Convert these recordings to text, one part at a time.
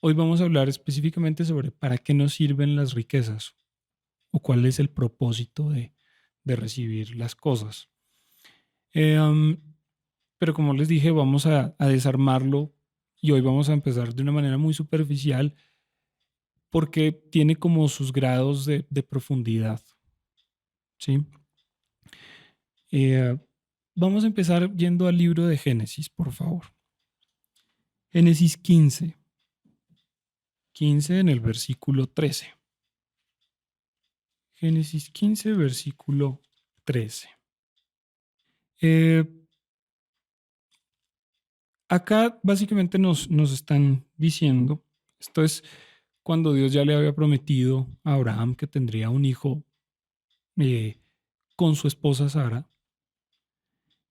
Hoy vamos a hablar específicamente sobre para qué nos sirven las riquezas o cuál es el propósito de recibir las cosas. Eh, um, pero como les dije, vamos a desarmarlo y hoy vamos a empezar de una manera muy superficial porque tiene como sus grados de profundidad, ¿sí? Eh, Vamos a empezar yendo al libro de Génesis, por favor. Génesis 15 en el versículo 13. Génesis 15, versículo 13. Eh, Acá básicamente nos están diciendo, esto es cuando Dios ya le había prometido a Abraham que tendría un hijo eh, con su esposa Sara.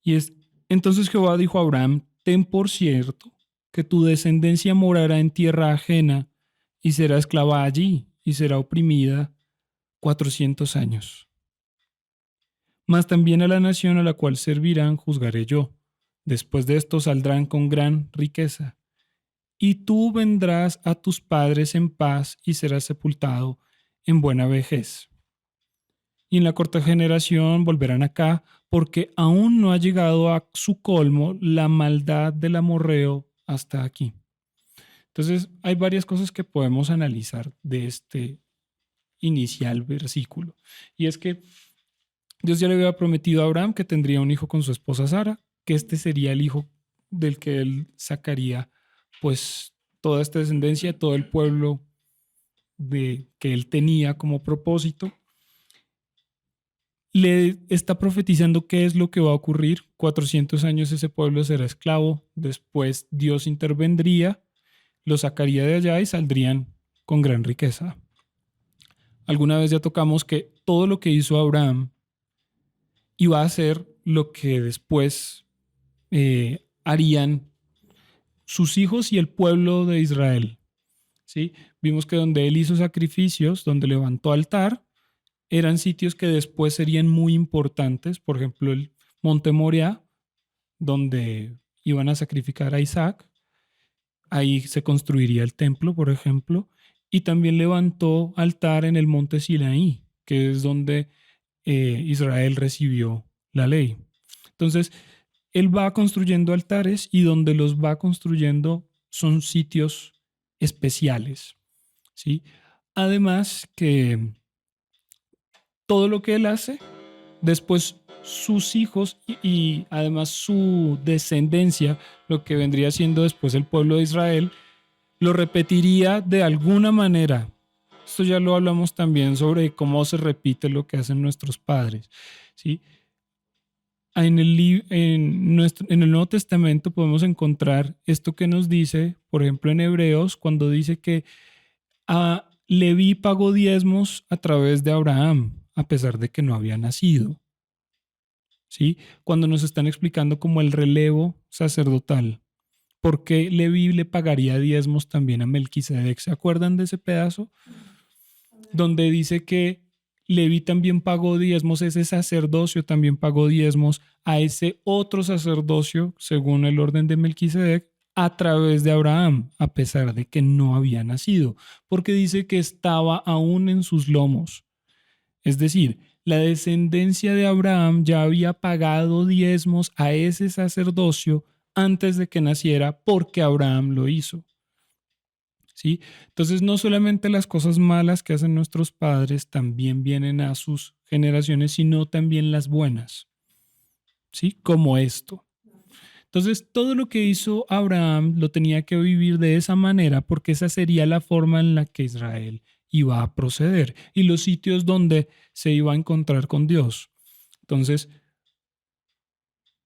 Y es, entonces Jehová dijo a Abraham, ten por cierto que tu descendencia morará en tierra ajena y será esclava allí y será oprimida 400 años. Mas también a la nación a la cual servirán juzgaré yo. Después de esto saldrán con gran riqueza. Y tú vendrás a tus padres en paz y serás sepultado en buena vejez. Y en la corta generación volverán acá, porque aún no ha llegado a su colmo la maldad del amorreo hasta aquí. Entonces, hay varias cosas que podemos analizar de este inicial versículo. Y es que Dios ya le había prometido a Abraham que tendría un hijo con su esposa Sara, que este sería el hijo del que él sacaría pues toda esta descendencia, todo el pueblo que él tenía como propósito. Le está profetizando qué es lo que va a ocurrir. 400 años ese pueblo será esclavo, después Dios intervendría, lo sacaría de allá y saldrían con gran riqueza. Alguna vez ya tocamos que todo lo que hizo Abraham iba a ser lo que después harían sus hijos y el pueblo de Israel. ¿Sí? Vimos que donde él hizo sacrificios, donde levantó altar, eran sitios que después serían muy importantes. Por ejemplo, el Monte Moriah, donde iban a sacrificar a Isaac. Ahí se construiría el templo, por ejemplo. Y también levantó altar en el Monte Sinaí, que es donde Israel recibió la ley. Entonces, él va construyendo altares y donde los va construyendo son sitios especiales, ¿sí? Además que todo lo que él hace, después sus hijos y además su descendencia, lo que vendría siendo después el pueblo de Israel, lo repetiría de alguna manera. Esto ya lo hablamos también sobre cómo se repite lo que hacen nuestros padres, ¿sí? En el Nuevo Testamento podemos encontrar esto que nos dice, por ejemplo, en Hebreos, cuando dice que Leví pagó diezmos a través de Abraham, a pesar de que no había nacido. ¿Sí? Cuando nos están explicando como el relevo sacerdotal, ¿por qué Leví le pagaría diezmos también a Melquisedec? ¿Se acuerdan de ese pedazo? Donde dice que Leví también pagó diezmos, ese sacerdocio también pagó diezmos a ese otro sacerdocio, según el orden de Melquisedec, a través de Abraham, a pesar de que no había nacido, porque dice que estaba aún en sus lomos. Es decir, la descendencia de Abraham ya había pagado diezmos a ese sacerdocio antes de que naciera porque Abraham lo hizo. ¿Sí? Entonces, no solamente las cosas malas que hacen nuestros padres también vienen a sus generaciones, sino también las buenas, ¿sí? Como esto. Entonces, todo lo que hizo Abraham lo tenía que vivir de esa manera porque esa sería la forma en la que Israel iba a proceder y los sitios donde se iba a encontrar con Dios. Entonces,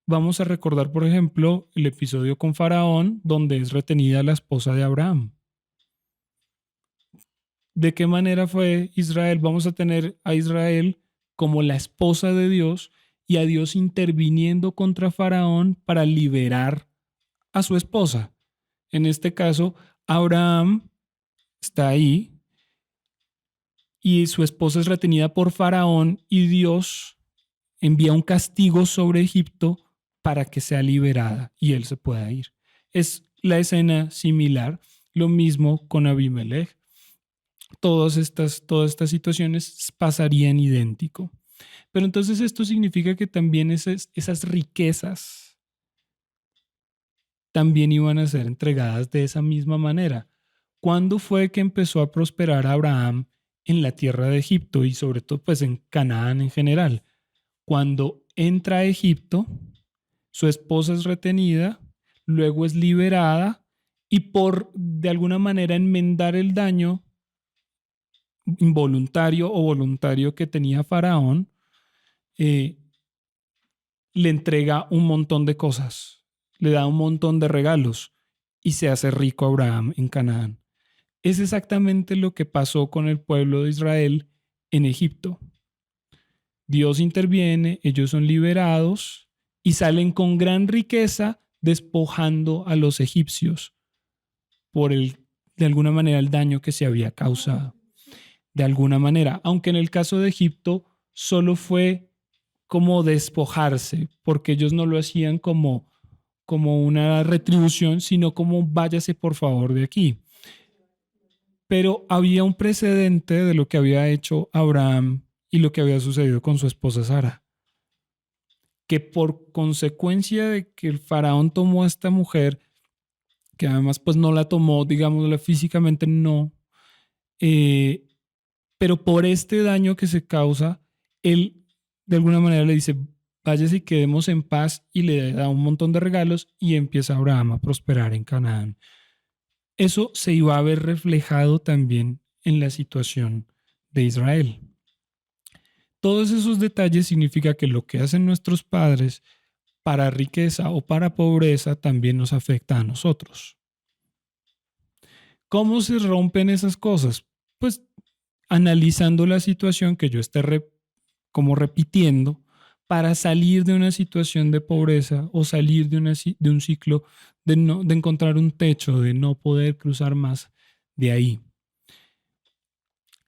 vamos a recordar, por ejemplo, el episodio con Faraón, donde es retenida la esposa de Abraham. ¿De qué manera fue Israel? Vamos a tener a Israel como la esposa de Dios y a Dios interviniendo contra Faraón para liberar a su esposa. En este caso, Abraham está ahí y su esposa es retenida por Faraón y Dios envía un castigo sobre Egipto para que sea liberada y él se pueda ir. Es la escena similar. Lo mismo con Abimelech. Todas estas situaciones pasarían idéntico. Pero entonces esto significa que también esas riquezas también iban a ser entregadas de esa misma manera. ¿Cuándo fue que empezó a prosperar Abraham en la tierra de Egipto y sobre todo pues en Canaán en general? Cuando entra a Egipto, su esposa es retenida, luego es liberada y por de alguna manera enmendar el daño involuntario o voluntario que tenía Faraón, eh, le entrega un montón de cosas, le da un montón de regalos y se hace rico Abraham en Canaán. Es exactamente lo que pasó con el pueblo de Israel en Egipto. Dios interviene, ellos son liberados y salen con gran riqueza despojando a los egipcios por de alguna manera el daño que se había causado. De alguna manera, aunque en el caso de Egipto solo fue como despojarse, porque ellos no lo hacían como una retribución, sino como váyase por favor de aquí. Pero había un precedente de lo que había hecho Abraham y lo que había sucedido con su esposa Sara, que por consecuencia de que el faraón tomó a esta mujer, que además pues no la tomó, digámoslo físicamente no, eh, pero por este daño que se causa, él de alguna manera le dice, váyase y quedemos en paz y le da un montón de regalos y empieza Abraham a prosperar en Canaán. Eso se iba a ver reflejado también en la situación de Israel. Todos esos detalles significa que lo que hacen nuestros padres para riqueza o para pobreza también nos afecta a nosotros. ¿Cómo se rompen esas cosas? Pues analizando la situación que yo esté como repitiendo para salir de una situación de pobreza o salir de un ciclo de encontrar un techo, de no poder cruzar más de ahí.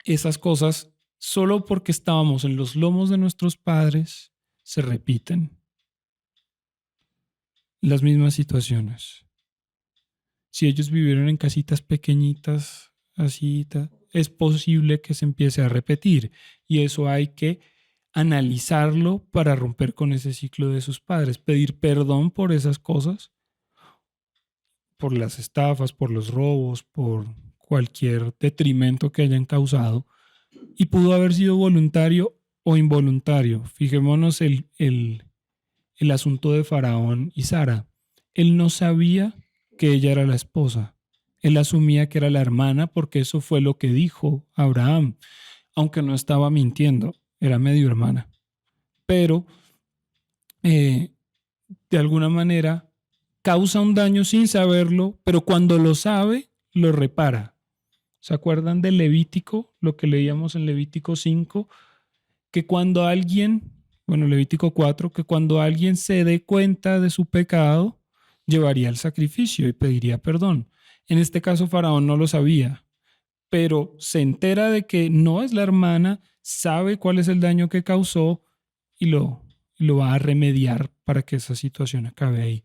Esas cosas, solo porque estábamos en los lomos de nuestros padres, se repiten. Las mismas situaciones. Si ellos vivieron en casitas pequeñitas, así, es posible que se empiece a repetir. Y eso hay que analizarlo para romper con ese ciclo de sus padres, pedir perdón por esas cosas, por las estafas, por los robos, por cualquier detrimento que hayan causado. Y pudo haber sido voluntario o involuntario. Fijémonos el asunto de Faraón y Sara. Él no sabía que ella era la esposa. Él asumía que era la hermana porque eso fue lo que dijo Abraham, aunque no estaba mintiendo, era medio hermana. Pero de alguna manera causa un daño sin saberlo, pero cuando lo sabe, lo repara. ¿Se acuerdan del Levítico, lo que leíamos en Levítico 5? Que cuando alguien, bueno, Levítico 4, que cuando alguien se dé cuenta de su pecado, llevaría el sacrificio y pediría perdón. En este caso, Faraón no lo sabía, pero se entera de que no es la hermana, sabe cuál es el daño que causó y lo va a remediar para que esa situación acabe ahí.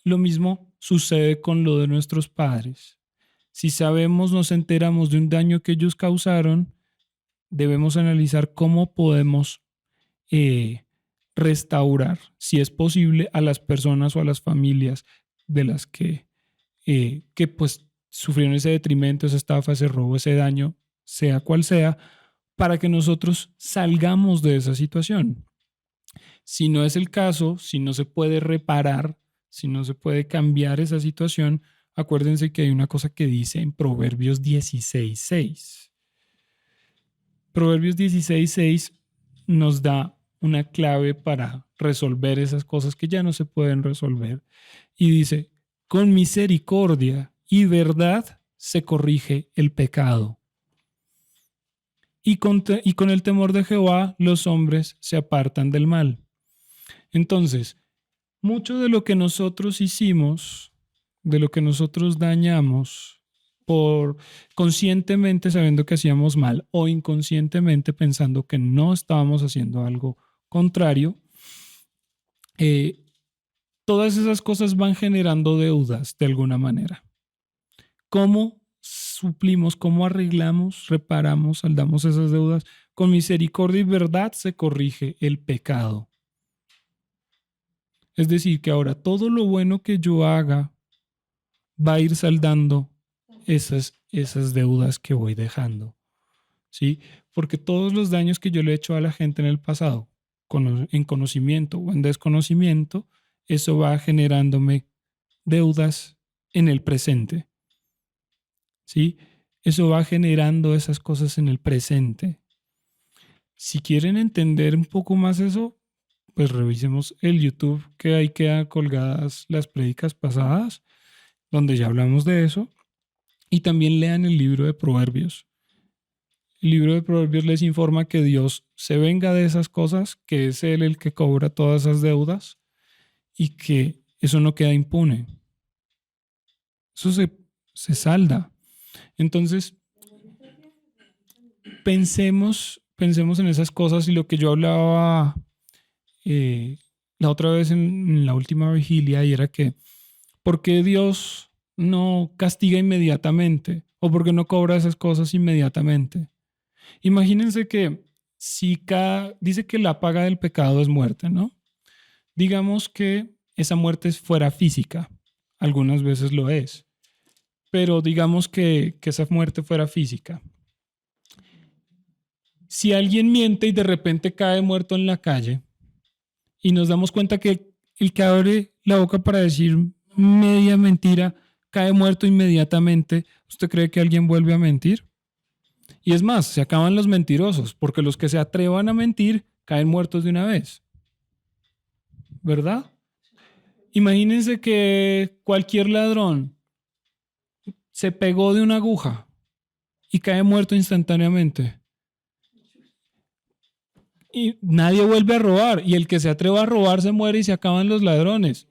Lo mismo sucede con lo de nuestros padres. Si sabemos, nos enteramos de un daño que ellos causaron, debemos analizar cómo podemos restaurar, si es posible, a las personas o a las familias de las que pues sufrieron ese detrimento, esa estafa, ese robo, ese daño, sea cual sea, para que nosotros salgamos de esa situación. Si no es el caso, si no se puede reparar, si no se puede cambiar esa situación, acuérdense que hay una cosa que dice en Proverbios 16:6. Proverbios 16:6 nos da una clave para resolver esas cosas que ya no se pueden resolver. Y dice, con misericordia y verdad se corrige el pecado. Y con el temor de Jehová los hombres se apartan del mal. Entonces, mucho de lo que nosotros hicimos, de lo que nosotros dañamos, por conscientemente sabiendo que hacíamos mal o inconscientemente pensando que no estábamos haciendo algo contrario, todas esas cosas van generando deudas de alguna manera. ¿Cómo suplimos, cómo arreglamos, reparamos, saldamos esas deudas. Con misericordia y verdad se corrige el pecado. Es decir, que ahora todo lo bueno que yo haga va a ir saldando esas deudas que voy dejando. ¿Sí? Porque todos los daños que yo le he hecho a la gente en el pasado, en conocimiento o en desconocimiento, eso va generándome deudas en el presente. ¿Sí? Eso va generando esas cosas en el presente. Si quieren entender un poco más eso, pues revisemos el YouTube, que ahí quedan colgadas las prédicas pasadas, donde ya hablamos de eso. Y también lean el libro de Proverbios. El libro de Proverbios les informa que Dios se venga de esas cosas, que es Él el que cobra todas esas deudas y que eso no queda impune. Eso se salda. Entonces, pensemos en esas cosas y lo que yo hablaba la otra vez en la última vigilia, y era que ¿por qué Dios no castiga inmediatamente? ¿O por qué no cobra esas cosas inmediatamente? Imagínense que dice que la paga del pecado es muerte, ¿no? Digamos que esa muerte fuera física, algunas veces lo es, pero digamos que esa muerte fuera física. Si alguien miente y de repente cae muerto en la calle y nos damos cuenta que el que abre la boca para decir media mentira cae muerto inmediatamente, ¿usted cree que alguien vuelve a mentir? Y es más, se acaban los mentirosos, porque los que se atrevan a mentir caen muertos de una vez. ¿Verdad? Imagínense que cualquier ladrón se pegó de una aguja y cae muerto instantáneamente. Y nadie vuelve a robar. Y el que se atreva a robar se muere y se acaban los ladrones.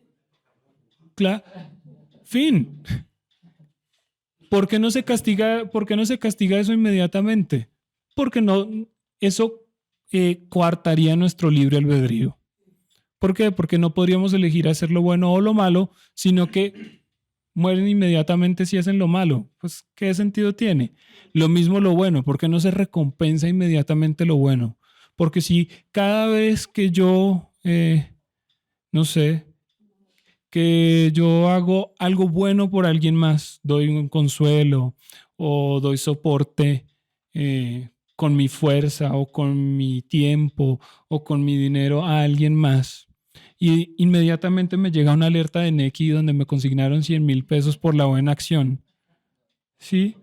Claro. Fin. ¿Por qué no se castiga eso inmediatamente? Porque eso coartaría nuestro libre albedrío. ¿Por qué? Porque no podríamos elegir hacer lo bueno o lo malo, sino que mueren inmediatamente si hacen lo malo. Pues, ¿qué sentido tiene? Lo mismo lo bueno, ¿por qué no se recompensa inmediatamente lo bueno? Porque si cada vez que yo, no sé, que yo hago algo bueno por alguien más, doy un consuelo o doy soporte con mi fuerza o con mi tiempo o con mi dinero a alguien más, y inmediatamente me llega una alerta de Nequi donde me consignaron 100,000 pesos por la buena acción. ¿Sí?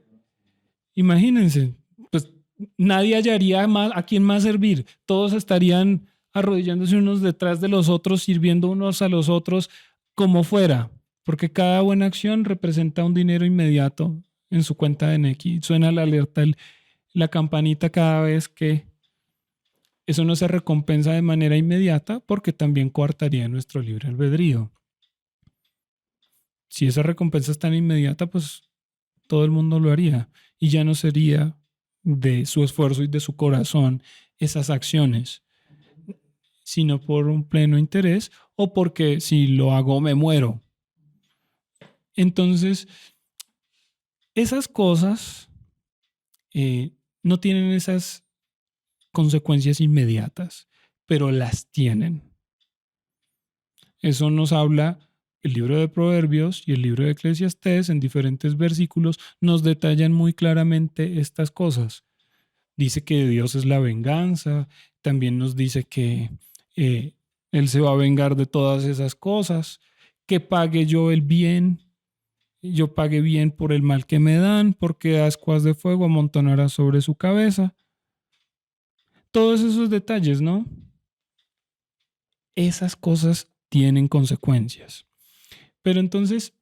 Imagínense, pues nadie hallaría más, a quién más servir. Todos estarían arrodillándose unos detrás de los otros, sirviendo unos a los otros como fuera, porque cada buena acción representa un dinero inmediato en su cuenta de Nequi. Suena la alerta, la campanita cada vez que eso no se recompensa de manera inmediata, porque también coartaría nuestro libre albedrío. Si esa recompensa es tan inmediata, pues todo el mundo lo haría y ya no sería de su esfuerzo y de su corazón esas acciones, sino por un pleno interés o porque si lo hago me muero. Entonces, esas cosas no tienen esas consecuencias inmediatas, pero las tienen. Eso nos habla el libro de Proverbios y el libro de Eclesiastés. En diferentes versículos nos detallan muy claramente estas cosas. Dice que Dios es la venganza, también nos dice que Él se va a vengar de todas esas cosas, que pague yo el bien, yo pague bien por el mal que me dan, porque ascuas de fuego amontonará sobre su cabeza. Todos esos detalles, ¿no? Esas cosas tienen consecuencias. Pero entonces,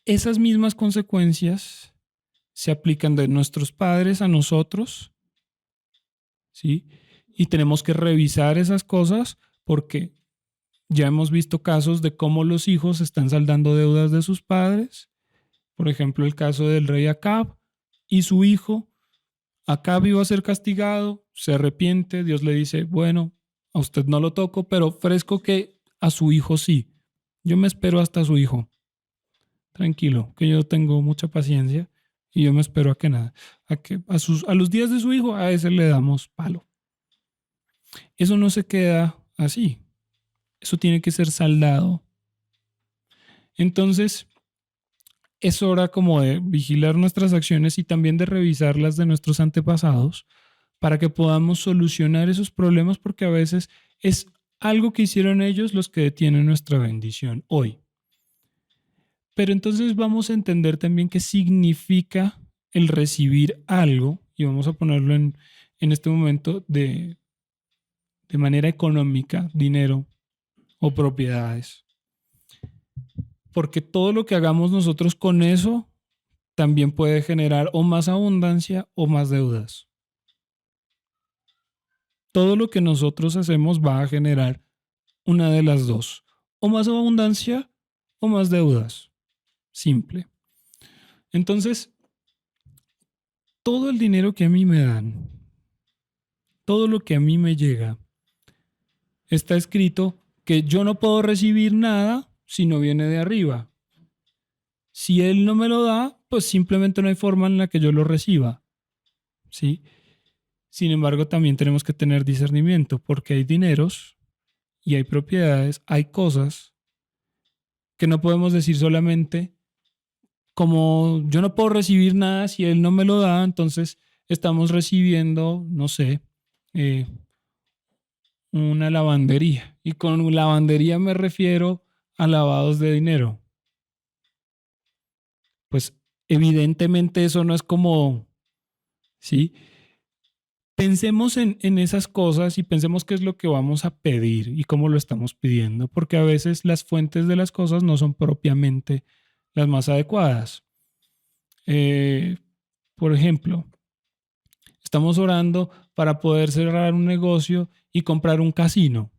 esas mismas consecuencias se aplican de nuestros padres a nosotros, ¿sí? Y tenemos que revisar esas cosas porque ya hemos visto casos de cómo los hijos están saldando deudas de sus padres. Por ejemplo, el caso del rey Acab y su hijo. Acab iba a ser castigado, se arrepiente, Dios le dice, bueno, a usted no lo toco, pero ofrezco que a su hijo sí. Yo me espero hasta su hijo. Tranquilo, que yo tengo mucha paciencia Y yo me espero a que nada, a los días de su hijo, a ese le damos palo. Eso no se queda así. Eso tiene que ser saldado. Entonces, es hora como de vigilar nuestras acciones y también de revisar las de nuestros antepasados para que podamos solucionar esos problemas, porque a veces es algo que hicieron ellos los que detienen nuestra bendición hoy. Pero entonces vamos a entender también qué significa el recibir algo, y vamos a ponerlo en este momento de manera económica, dinero o propiedades. Porque todo lo que hagamos nosotros con eso también puede generar o más abundancia o más deudas. Todo lo que nosotros hacemos va a generar una de las dos, o más abundancia o más deudas. Simple. Entonces, todo el dinero que a mí me dan, todo lo que a mí me llega, está escrito que yo no puedo recibir nada si no viene de arriba. Si él no me lo da, pues simplemente no hay forma en la que yo lo reciba. ¿Sí? Sin embargo, también tenemos que tener discernimiento porque hay dineros y hay propiedades, hay cosas que no podemos decir solamente como yo no puedo recibir nada si él no me lo da, entonces estamos recibiendo, no sé, eh, una lavandería. Y con lavandería me refiero a lavados de dinero. Pues evidentemente eso no es como, ¿sí? Pensemos en esas cosas y pensemos qué es lo que vamos a pedir y cómo lo estamos pidiendo, porque a veces las fuentes de las cosas no son propiamente las más adecuadas. Eh, por ejemplo, estamos orando para poder cerrar un negocio y comprar un casino.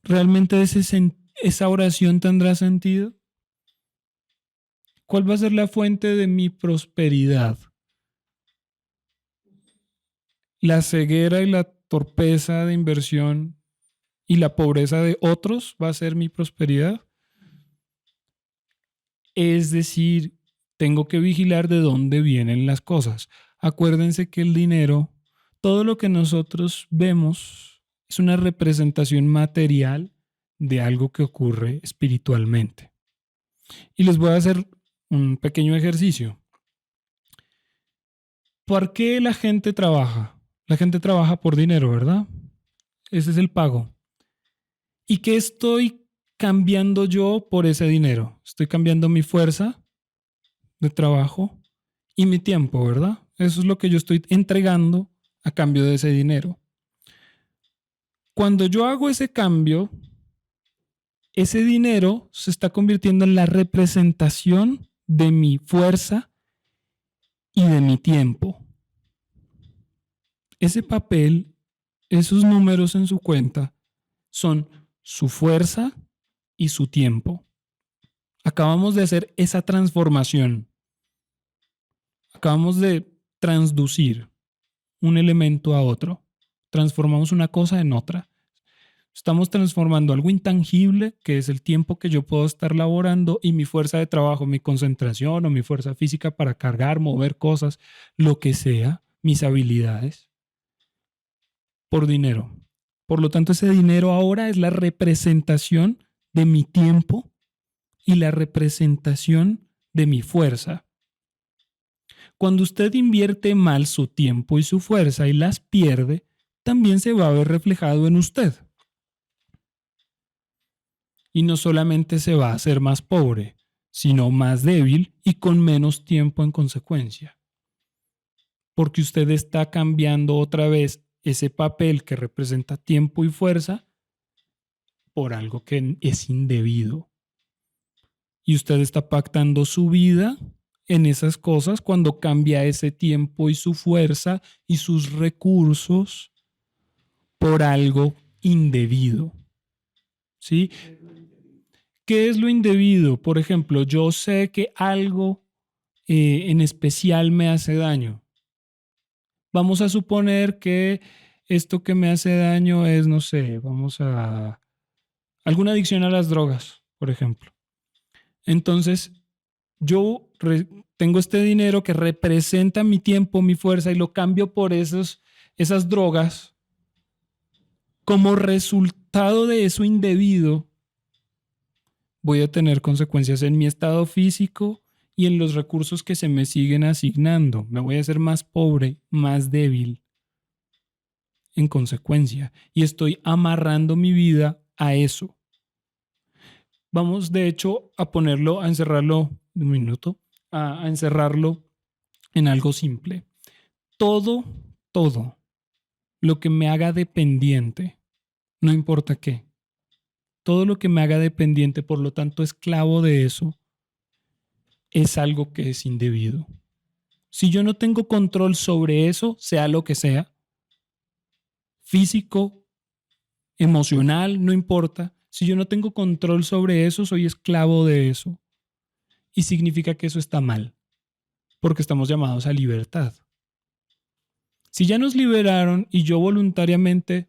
¿Realmente esa oración tendrá sentido? ¿Cuál va a ser la fuente de mi prosperidad? ¿La ceguera y la torpeza de inversión y la pobreza de otros va a ser mi prosperidad? Es decir, tengo que vigilar de dónde vienen las cosas. Acuérdense que el dinero, todo lo que nosotros vemos, es una representación material de algo que ocurre espiritualmente. Y les voy a hacer un pequeño ejercicio. ¿Por qué la gente trabaja? La gente trabaja por dinero, ¿verdad? Ese es el pago. ¿Y qué estoy cambiando yo por ese dinero? Estoy cambiando mi fuerza de trabajo y mi tiempo, ¿verdad? Eso es lo que yo estoy entregando a cambio de ese dinero. Cuando yo hago ese cambio, ese dinero se está convirtiendo en la representación de mi fuerza y de mi tiempo. Ese papel, esos números en su cuenta, son su fuerza y su tiempo. Acabamos de hacer esa transformación. Acabamos de transducir un elemento a otro. Transformamos una cosa en otra. Estamos transformando algo intangible, que es el tiempo que yo puedo estar laborando, y mi fuerza de trabajo, mi concentración o mi fuerza física para cargar, mover cosas, lo que sea, mis habilidades, por dinero. Por lo tanto, ese dinero ahora es la representación de mi tiempo y la representación de mi fuerza. Cuando usted invierte mal su tiempo y su fuerza y las pierde, también se va a ver reflejado en usted. Y no solamente se va a hacer más pobre, sino más débil y con menos tiempo en consecuencia. Porque usted está cambiando otra vez ese papel que representa tiempo y fuerza por algo que es indebido. Y usted está pactando su vida en esas cosas cuando cambia ese tiempo y su fuerza y sus recursos por algo indebido. ¿Sí? ¿Qué es lo indebido? Por ejemplo, yo sé que algo en especial me hace daño. Vamos a suponer que esto que me hace daño es, no sé, vamos a alguna adicción a las drogas, por ejemplo. Entonces, Yo tengo este dinero que representa mi tiempo, mi fuerza y lo cambio por esas drogas. Como resultado de eso indebido, voy a tener consecuencias en mi estado físico y en los recursos que se me siguen asignando. Me voy a hacer más pobre, más débil en consecuencia. Y estoy amarrando mi vida a eso. Vamos, de hecho, a ponerlo, a encerrarlo, un minuto, a encerrarlo en algo simple. Todo, todo lo que me haga dependiente, no importa qué, todo lo que me haga dependiente, por lo tanto esclavo de eso, es algo que es indebido. Si yo no tengo control sobre eso, sea lo que sea, físico, emocional, no importa, si yo no tengo control sobre eso, soy esclavo de eso. Y significa que eso está mal, porque estamos llamados a libertad. Si ya nos liberaron y yo voluntariamente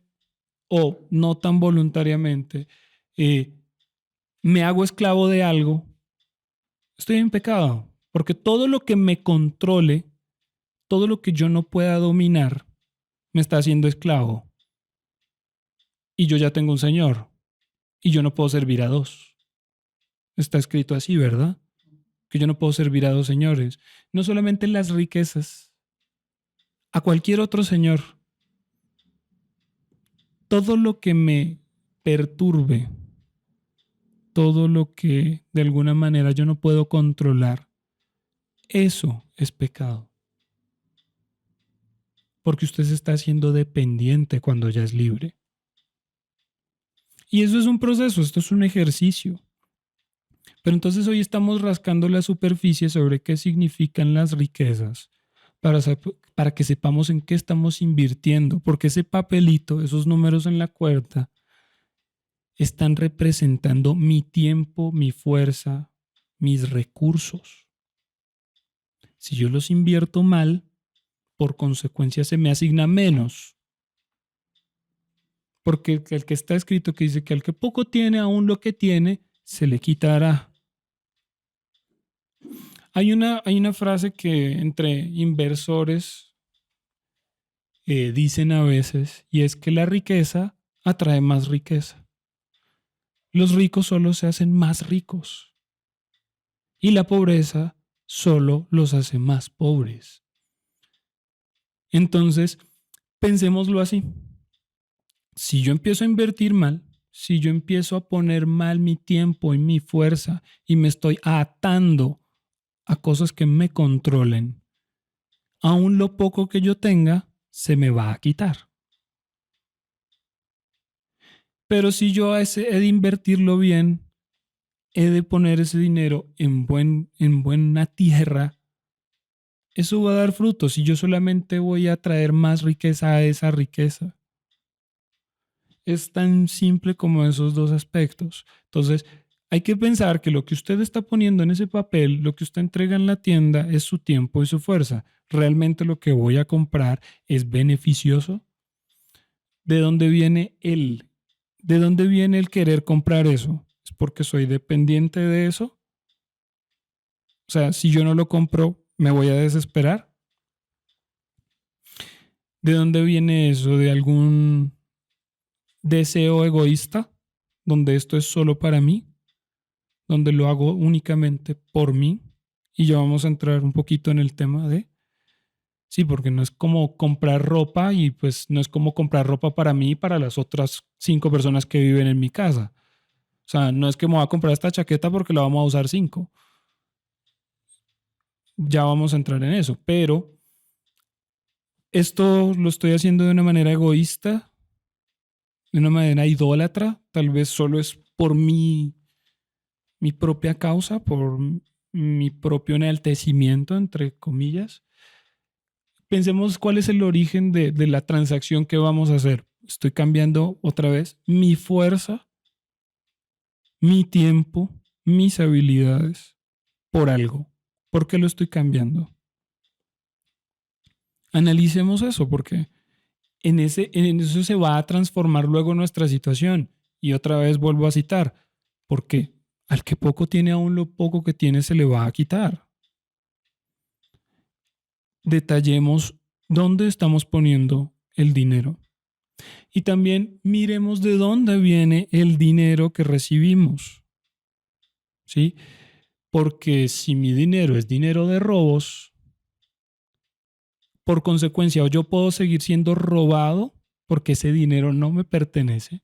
o no tan voluntariamente me hago esclavo de algo, estoy en pecado, porque todo lo que me controle, todo lo que yo no pueda dominar, me está haciendo esclavo. Y yo ya tengo un Señor y yo no puedo servir a dos. Está escrito así, ¿verdad? Que yo no puedo servir a dos señores. No solamente las riquezas, a cualquier otro señor. Todo lo que me perturbe, todo lo que de alguna manera yo no puedo controlar, eso es pecado. Porque usted se está haciendo dependiente cuando ya es libre. Y eso es un proceso, esto es un ejercicio. Pero entonces hoy estamos rascando la superficie sobre qué significan las riquezas para que sepamos en qué estamos invirtiendo, porque ese papelito, esos números en la cuerda, están representando mi tiempo, mi fuerza, mis recursos. Si yo los invierto mal, por consecuencia se me asigna menos. Porque el que está escrito que dice que al que poco tiene, aún lo que tiene, se le quitará. Hay una frase que entre inversores dicen a veces, y es que la riqueza atrae más riqueza. Los ricos solo se hacen más ricos y la pobreza solo los hace más pobres. Entonces, pensémoslo así. Si yo empiezo a invertir mal, si yo empiezo a poner mal mi tiempo y mi fuerza y me estoy atando a cosas que me controlen, aún lo poco que yo tenga se me va a quitar. Pero si yo he de invertirlo bien, he de poner ese dinero en buena tierra, eso va a dar frutos y yo solamente voy a traer más riqueza a esa riqueza. Es tan simple como esos dos aspectos. Entonces, hay que pensar que lo que usted está poniendo en ese papel, lo que usted entrega en la tienda, es su tiempo y su fuerza. ¿Realmente lo que voy a comprar es beneficioso? ¿De dónde viene ¿De dónde viene el querer comprar eso? ¿Es porque soy dependiente de eso? O sea, si yo no lo compro, ¿me voy a desesperar? ¿De dónde viene eso? ¿De algún deseo egoísta? ¿Donde esto es solo para mí? ¿Donde lo hago únicamente por mí? Y ya vamos a entrar un poquito en el tema de... Sí, porque no es como comprar ropa y pues no es como comprar ropa para mí y para las otras 5 personas que viven en mi casa. O sea, no es que me voy a comprar esta chaqueta porque la vamos a usar 5. Ya vamos a entrar en eso, pero esto lo estoy haciendo de una manera egoísta, de una manera idólatra, tal vez solo es por mi propia causa, por mi propio enaltecimiento, entre comillas. Pensemos cuál es el origen de la transacción que vamos a hacer. Estoy cambiando otra vez mi fuerza, mi tiempo, mis habilidades por algo. ¿Por qué lo estoy cambiando? Analicemos eso, porque en eso se va a transformar luego nuestra situación. Y otra vez vuelvo a citar, porque Al que poco tiene, aún lo poco que tiene se le va a quitar. Detallemos dónde estamos poniendo el dinero. Y también miremos de dónde viene el dinero que recibimos. ¿Sí? Porque si mi dinero es dinero de robos, por consecuencia, yo puedo seguir siendo robado porque ese dinero no me pertenece.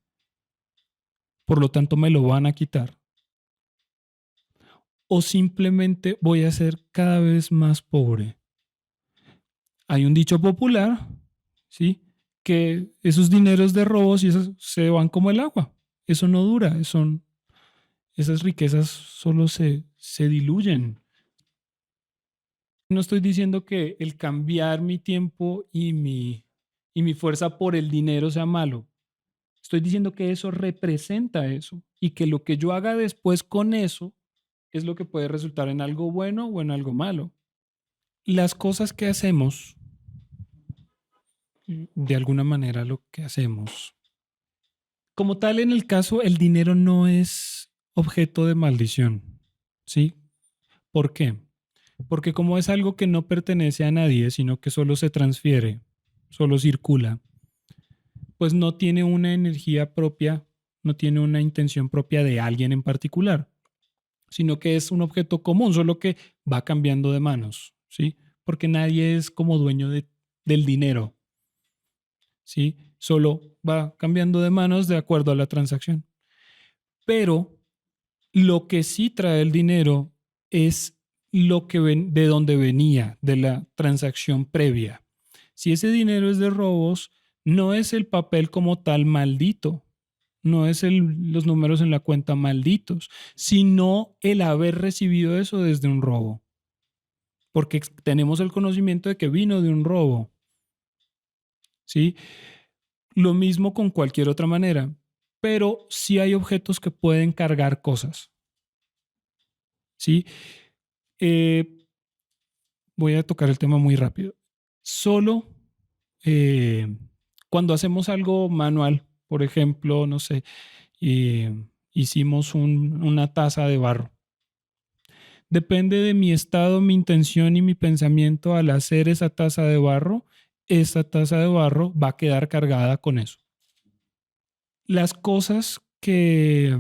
Por lo tanto, me lo van a quitar. O simplemente voy a ser cada vez más pobre. Hay un dicho popular, ¿sí? Que esos dineros de robos y esos se van como el agua. Eso no dura, esas riquezas solo se diluyen. No estoy diciendo que el cambiar mi tiempo y mi fuerza por el dinero sea malo. Estoy diciendo que eso representa eso y que lo que yo haga después con eso es lo que puede resultar en algo bueno o en algo malo. Las cosas que hacemos, de alguna manera lo que hacemos, como tal en el caso, el dinero no es objeto de maldición, ¿sí? ¿Por qué? Porque como es algo que no pertenece a nadie, sino que solo se transfiere, solo circula, pues no tiene una energía propia, no tiene una intención propia de alguien en particular, sino que es un objeto común, solo que va cambiando de manos, ¿sí? Porque nadie es como dueño del dinero, ¿sí? Solo va cambiando de manos de acuerdo a la transacción. Pero lo que sí trae el dinero es lo que de donde venía, de la transacción previa. Si ese dinero es de robos, no es el papel como tal maldito, no es los números en la cuenta malditos, sino el haber recibido eso desde un robo. Porque tenemos el conocimiento de que vino de un robo. ¿Sí? Lo mismo con cualquier otra manera, pero sí hay objetos que pueden cargar cosas. ¿Sí? Eh, Voy a tocar el tema muy rápido. Solo eh, cuando hacemos algo manual, por ejemplo, no sé, hicimos una taza de barro. Depende de mi estado, mi intención y mi pensamiento al hacer esa taza de barro, esa taza de barro va a quedar cargada con eso. Las cosas que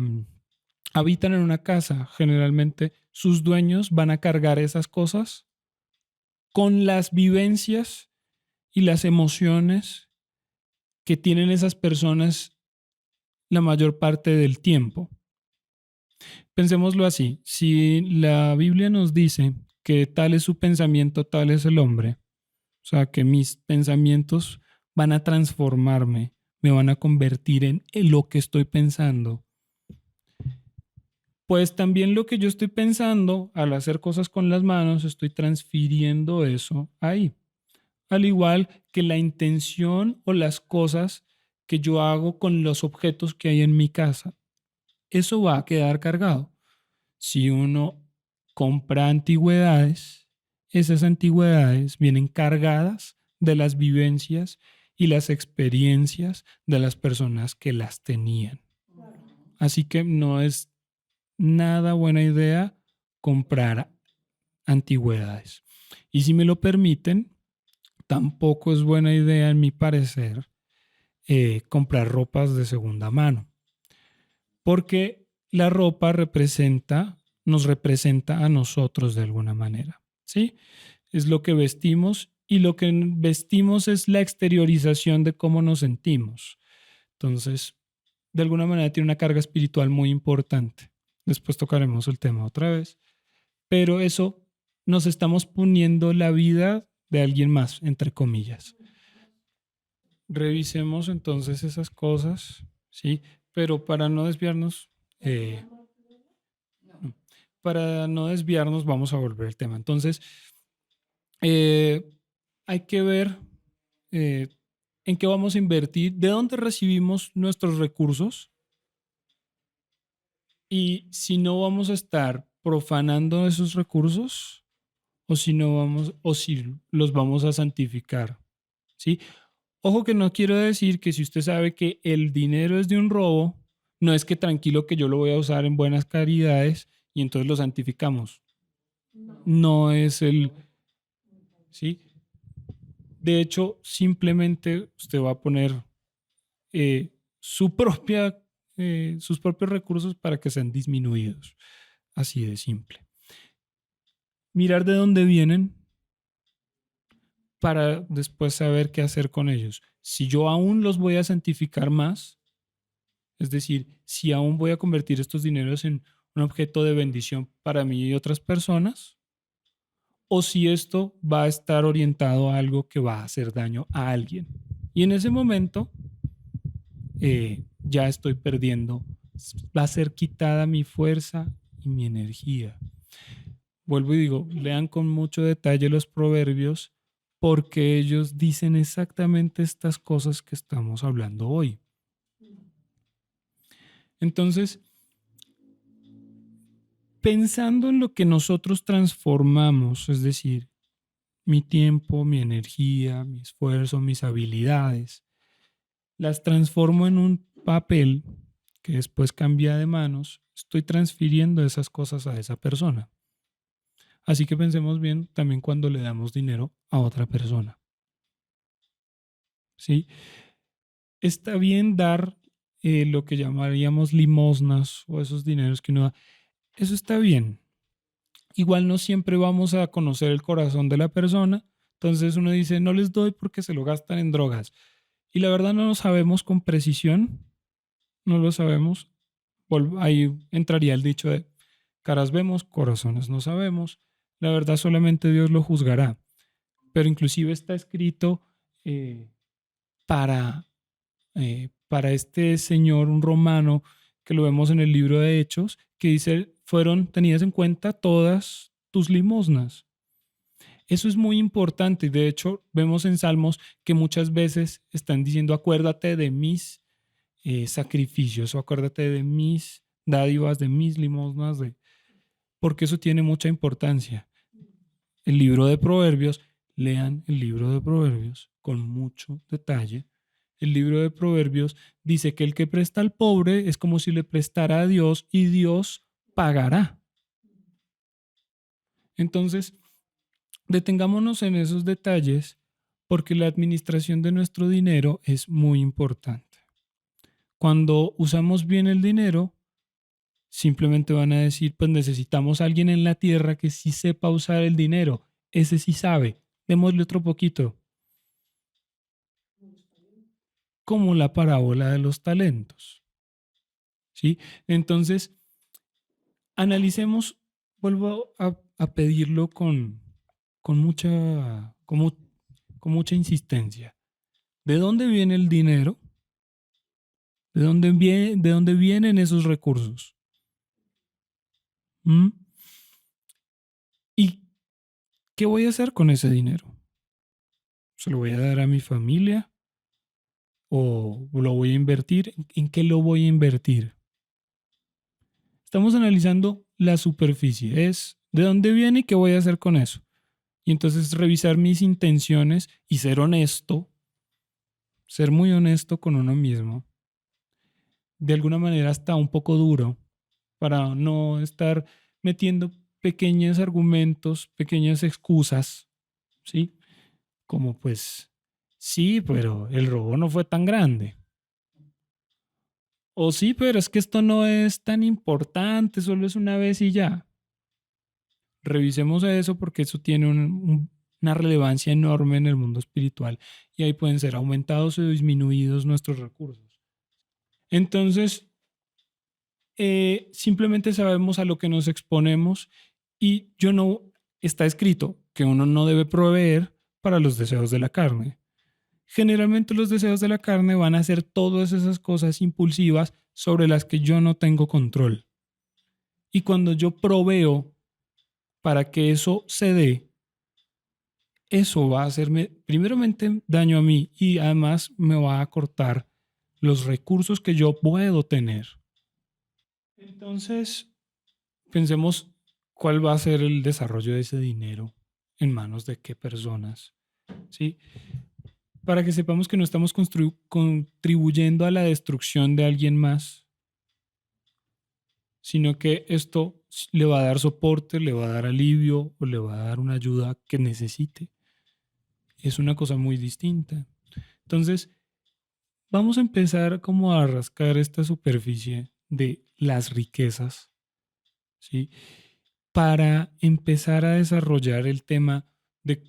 habitan en una casa, generalmente sus dueños van a cargar esas cosas con las vivencias y las emociones que tienen esas personas la mayor parte del tiempo. Pensémoslo así, si la Biblia nos dice que tal es su pensamiento, tal es el hombre, o sea, que mis pensamientos van a transformarme, me van a convertir en lo que estoy pensando, pues también lo que yo estoy pensando al hacer cosas con las manos, estoy transfiriendo eso ahí. Al igual que la intención o las cosas que yo hago con los objetos que hay en mi casa. Eso va a quedar cargado. Si uno compra antigüedades, esas antigüedades vienen cargadas de las vivencias y las experiencias de las personas que las tenían. Así que no es nada buena idea comprar antigüedades. Y si me lo permiten, tampoco es buena idea, en mi parecer, comprar ropas de segunda mano, porque la ropa nos representa a nosotros de alguna manera, ¿sí? Es lo que vestimos y lo que vestimos es la exteriorización de cómo nos sentimos. Entonces, de alguna manera tiene una carga espiritual muy importante. Después tocaremos el tema otra vez, pero eso nos estamos poniendo la vida de alguien más, entre comillas. Revisemos entonces esas cosas, ¿sí? Pero eh, para no desviarnos, vamos a volver al tema. Entonces, eh, hay que ver eh, en qué vamos a invertir, de dónde recibimos nuestros recursos y si no vamos a estar profanando esos recursos o si no vamos o si los vamos a santificar, ¿sí? Ojo que no quiero decir que si usted sabe que el dinero es de un robo, No es que tranquilo que yo lo voy a usar en buenas caridades y entonces lo santificamos. No es el, ¿sí? De hecho, simplemente usted va a poner eh, su propia, sus propios recursos para que sean disminuidos. Así de simple. Mirar de dónde vienen para después saber qué hacer con ellos. Si yo aún los voy a santificar más, es decir, si aún voy a convertir estos dineros en un objeto de bendición para mí y otras personas, o si esto va a estar orientado a algo que va a hacer daño a alguien. Y en ese momento ya estoy perdiendo, va a ser quitada mi fuerza y mi energía. Vuelvo y digo, lean con mucho detalle los proverbios porque ellos dicen exactamente estas cosas que estamos hablando hoy. Entonces, pensando en lo que nosotros transformamos, es decir, mi tiempo, mi energía, mi esfuerzo, mis habilidades, las transformo en un papel que después cambia de manos, estoy transfiriendo esas cosas a esa persona. Así que pensemos bien también cuando le damos dinero a otra persona. ¿Sí? Está bien dar lo que llamaríamos limosnas o esos dineros que uno da. Eso está bien. Igual no siempre vamos a conocer el corazón de la persona. Entonces uno dice, no les doy porque se lo gastan en drogas. Y la verdad no lo sabemos con precisión. No lo sabemos. Ahí entraría el dicho de caras vemos, corazones no sabemos. La verdad solamente Dios lo juzgará. Pero inclusive está escrito eh, para, para este señor, un romano, que lo vemos en el libro de Hechos, que dice, fueron tenidas en cuenta todas tus limosnas. Eso es muy importante. De hecho, vemos en Salmos que muchas veces están diciendo, acuérdate de mis sacrificios o acuérdate de mis dádivas, de mis limosnas, porque eso tiene mucha importancia. El libro de Proverbios, lean el libro de Proverbios con mucho detalle. El libro de Proverbios dice que el que presta al pobre es como si le prestara a Dios y Dios pagará. Entonces, detengámonos en esos detalles porque la administración de nuestro dinero es muy importante. Cuando usamos bien el dinero, simplemente van a decir, pues necesitamos a alguien en la tierra que sí sepa usar el dinero. Ese sí sabe. Démosle otro poquito. Como la parábola de los talentos. ¿Sí? Entonces, analicemos, vuelvo a pedirlo con mucha, con mucha insistencia. ¿De dónde viene el dinero? De dónde vienen esos recursos? ¿Mm? ¿Y qué voy a hacer con ese dinero? ¿Se lo voy a dar a mi familia? ¿O lo voy a invertir? ¿En qué lo voy a invertir? Estamos analizando la superficie. Es de dónde viene y qué voy a hacer con eso. Y entonces revisar mis intenciones y ser honesto, ser muy honesto con uno mismo. De alguna manera está un poco duro para no estar metiendo pequeños argumentos, pequeñas excusas, ¿sí? Como pues, sí, pero el robo no fue tan grande. O sí, pero es que esto no es tan importante, solo es una vez y ya. Revisemos eso porque eso tiene una relevancia enorme en el mundo espiritual y ahí pueden ser aumentados o disminuidos nuestros recursos. Entonces, simplemente sabemos a lo que nos exponemos y yo no, está escrito que uno no debe proveer para los deseos de la carne. Generalmente los deseos de la carne van a ser todas esas cosas impulsivas sobre las que yo no tengo control. Y cuando yo proveo para que eso se dé, eso va a hacerme primeramente daño a mí y además me va a cortar los recursos que yo puedo tener. Entonces, pensemos cuál va a ser el desarrollo de ese dinero en manos de qué personas, ¿sí? Para que sepamos que no estamos contribuyendo a la destrucción de alguien más, sino que esto le va a dar soporte, le va a dar alivio o le va a dar una ayuda que necesite. Es una cosa muy distinta. Entonces, vamos a empezar como a rascar esta superficie de las riquezas, ¿sí? Para empezar a desarrollar el tema de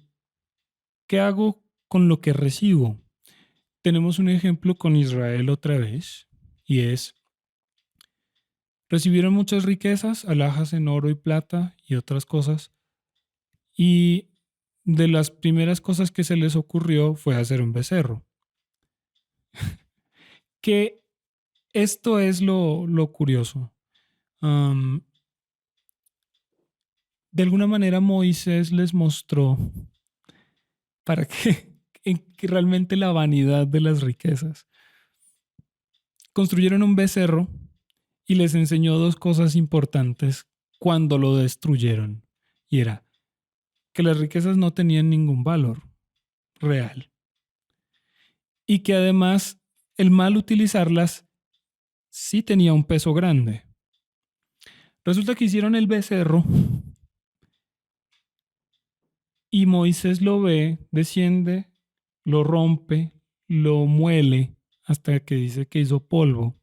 qué hago con lo que recibo. Tenemos un ejemplo con Israel otra vez, y es, recibieron muchas riquezas, alhajas en oro y plata y otras cosas, y de las primeras cosas que se les ocurrió fue hacer un becerro. Que esto es lo curioso. Um, de alguna manera Moisés les mostró para que realmente la vanidad de las riquezas. Construyeron un becerro y les enseñó dos cosas importantes cuando lo destruyeron. Y era que las riquezas no tenían ningún valor real. Y que además el mal utilizarlas sí tenía un peso grande. Resulta que hicieron el becerro y Moisés lo ve, desciende, lo rompe, lo muele hasta que dice que hizo polvo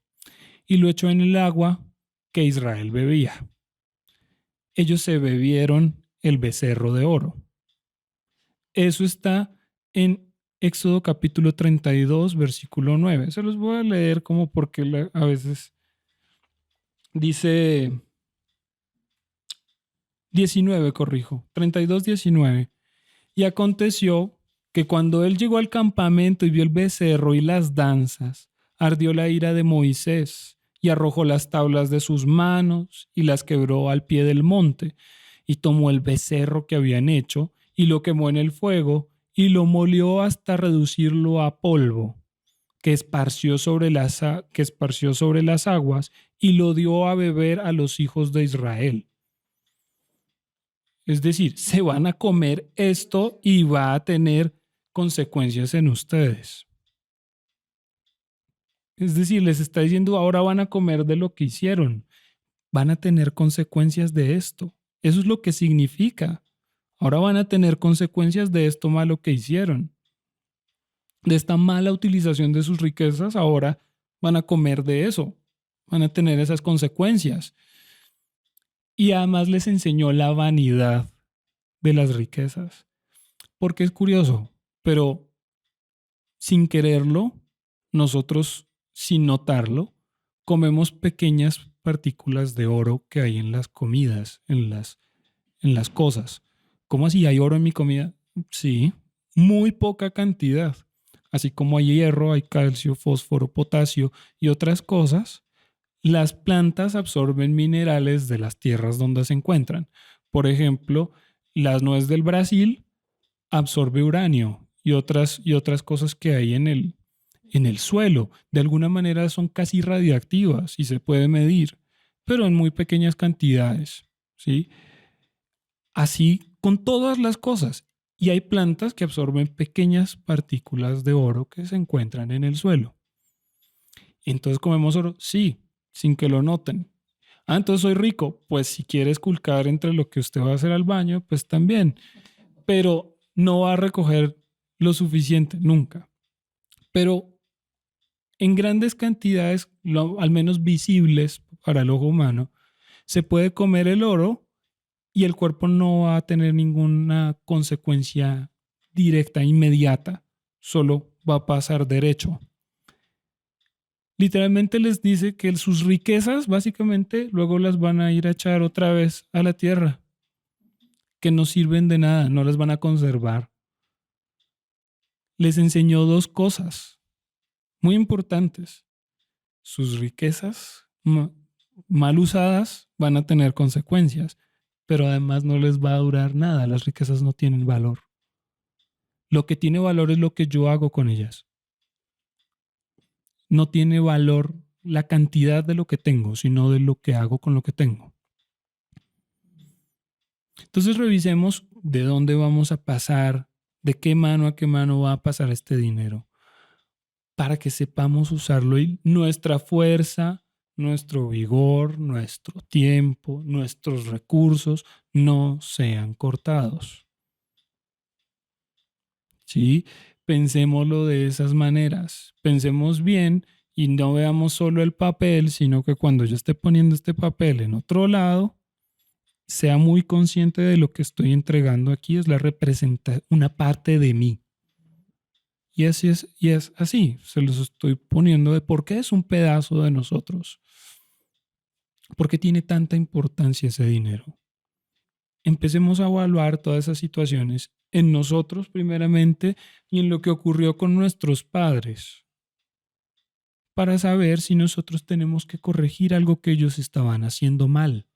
y lo echó en el agua que Israel bebía. Ellos se bebieron el becerro de oro. Eso está en Éxodo capítulo 32, versículo 9. Se los voy a leer como porque a veces dice 19, corrijo, 32, 19. Y aconteció que cuando él llegó al campamento y vio el becerro y las danzas, ardió la ira de Moisés y arrojó las tablas de sus manos y las quebró al pie del monte y tomó el becerro que habían hecho y lo quemó en el fuego y lo molió hasta reducirlo a polvo que esparció sobre las aguas y lo dio a beber a los hijos de Israel. Es decir, se van a comer esto y va a tener consecuencias en ustedes. Es decir, les está diciendo, ahora van a comer de lo que hicieron. Van a tener consecuencias de esto. Eso es lo que significa. Ahora van a tener consecuencias de esto malo que hicieron. De esta mala utilización de sus riquezas, ahora van a comer de eso. Van a tener esas consecuencias. Y además les enseñó la vanidad de las riquezas. Porque es curioso, pero sin quererlo, nosotros, sin notarlo, comemos pequeñas partículas de oro que hay en las comidas, en las cosas. ¿Cómo así hay oro en mi comida? Sí, muy poca cantidad. Así como hay hierro, hay calcio, fósforo, potasio y otras cosas, las plantas absorben minerales de las tierras donde se encuentran. Por ejemplo, las nueces del Brasil absorbe uranio y otras cosas que hay en el suelo. De alguna manera son casi radiactivas y se puede medir, pero en muy pequeñas cantidades, ¿sí? Así con todas las cosas. Y hay plantas que absorben pequeñas partículas de oro que se encuentran en el suelo. Entonces comemos oro, sí, sin que lo noten. Ah, entonces soy rico. Pues si quieres culcar entre lo que usted va a hacer al baño, pues también. Pero no va a recoger lo suficiente nunca. Pero en grandes cantidades, al menos visibles para el ojo humano, se puede comer el oro y el cuerpo no va a tener ninguna consecuencia directa, inmediata, solo va a pasar derecho. Literalmente les dice que sus riquezas básicamente luego las van a ir a echar otra vez a la tierra, que no sirven de nada, no las van a conservar. Les enseñó dos cosas muy importantes. Sus riquezas mal usadas van a tener consecuencias, pero además no les va a durar nada. Las riquezas no tienen valor. Lo que tiene valor es lo que yo hago con ellas. No tiene valor la cantidad de lo que tengo, sino de lo que hago con lo que tengo. Entonces revisemos de dónde vamos a pasar, de qué mano a qué mano va a pasar este dinero, para que sepamos usarlo y nuestra fuerza, nuestro vigor, nuestro tiempo, nuestros recursos no sean cortados. ¿Sí? Pensémoslo de esas maneras. Pensemos bien y no veamos solo el papel, sino que cuando yo esté poniendo este papel en otro lado, sea muy consciente de lo que estoy entregando aquí, es la representa una parte de mí. Y es así, se los estoy poniendo de por qué es un pedazo de nosotros. ¿Por qué tiene tanta importancia ese dinero? Empecemos a evaluar todas esas situaciones en nosotros primeramente y en lo que ocurrió con nuestros padres para saber si nosotros tenemos que corregir algo que ellos estaban haciendo mal.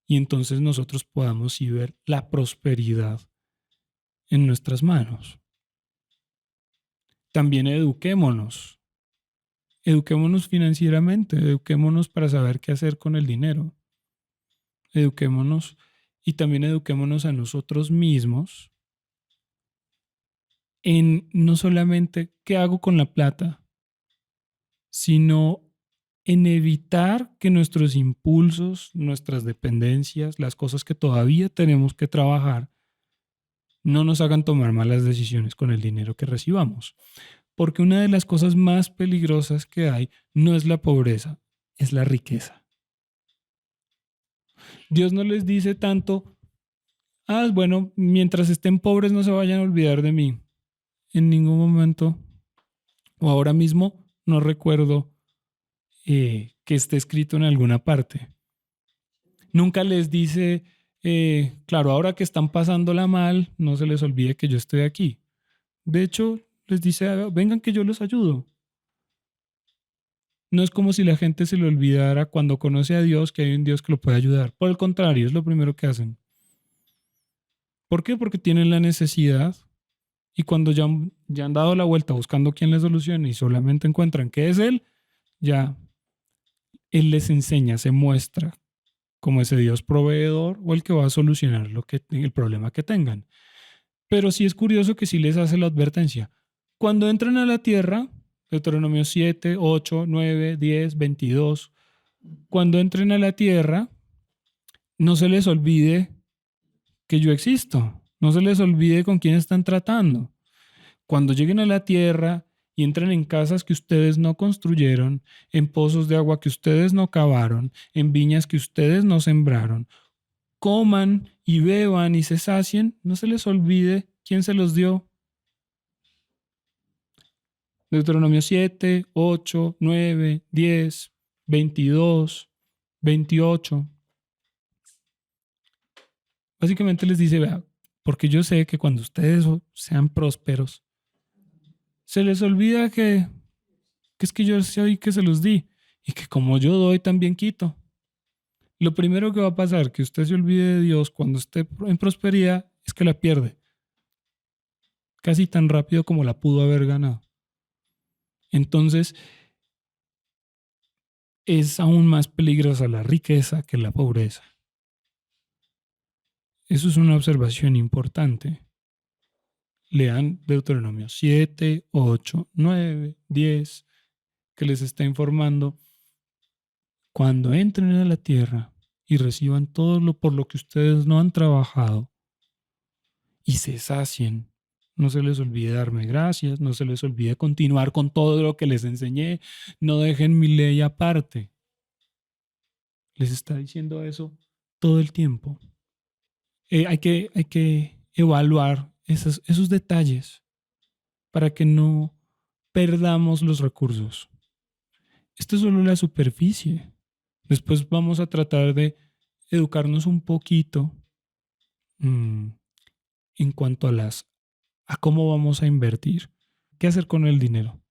Y entonces nosotros podamos sí ver la prosperidad en nuestras manos. También eduquémonos financieramente, eduquémonos para saber qué hacer con el dinero, eduquémonos y también eduquémonos a nosotros mismos en no solamente qué hago con la plata, sino en evitar que nuestros impulsos, nuestras dependencias, las cosas que todavía tenemos que trabajar, no nos hagan tomar malas decisiones con el dinero que recibamos. Porque una de las cosas más peligrosas que hay no es la pobreza, es la riqueza. Dios no les dice tanto, bueno, mientras estén pobres no se vayan a olvidar de mí. En ningún momento, o ahora mismo, no recuerdo que esté escrito en alguna parte. Nunca les dice, claro, ahora que están pasándola mal, no se les olvide que yo estoy aquí. De hecho, les dice, vengan que yo los ayudo. No es como si la gente se le olvidara cuando conoce a Dios que hay un Dios que lo puede ayudar. Por el contrario, es lo primero que hacen. ¿Por qué? Porque tienen la necesidad y cuando ya han dado la vuelta buscando quién les solucione y solamente encuentran que es Él, ya Él les enseña, se muestra como ese Dios proveedor o el que va a solucionar el problema que tengan. Pero sí es curioso que sí les hace la advertencia. Cuando entran a la tierra, Deuteronomio 7, 8, 9, 10, 22, cuando entren a la tierra, no se les olvide que yo existo, no se les olvide con quién están tratando. Cuando lleguen a la tierra y entren en casas que ustedes no construyeron, en pozos de agua que ustedes no cavaron, en viñas que ustedes no sembraron, coman y beban y se sacien, no se les olvide quién se los dio. Deuteronomio 7, 8, 9, 10, 22, 28. Básicamente les dice, vea, porque yo sé que cuando ustedes sean prósperos, se les olvida que es que yo soy que se los di y que como yo doy también quito. Lo primero que va a pasar que usted se olvide de Dios cuando esté en prosperidad es que la pierde, casi tan rápido como la pudo haber ganado. Entonces, es aún más peligrosa la riqueza que la pobreza. Eso es una observación importante. Lean Deuteronomio 7, 8, 9, 10, que les está informando. Cuando entren a la tierra y reciban todo lo por lo que ustedes no han trabajado y se sacien, no se les olvide darme gracias, no se les olvide continuar con todo lo que les enseñé, no dejen mi ley aparte. Les está diciendo eso todo el tiempo. Hay que evaluar esos detalles para que no perdamos los recursos. Esto es solo la superficie. Después vamos a tratar de educarnos un poquito en cuanto a cómo vamos a invertir. ¿Qué hacer con el dinero?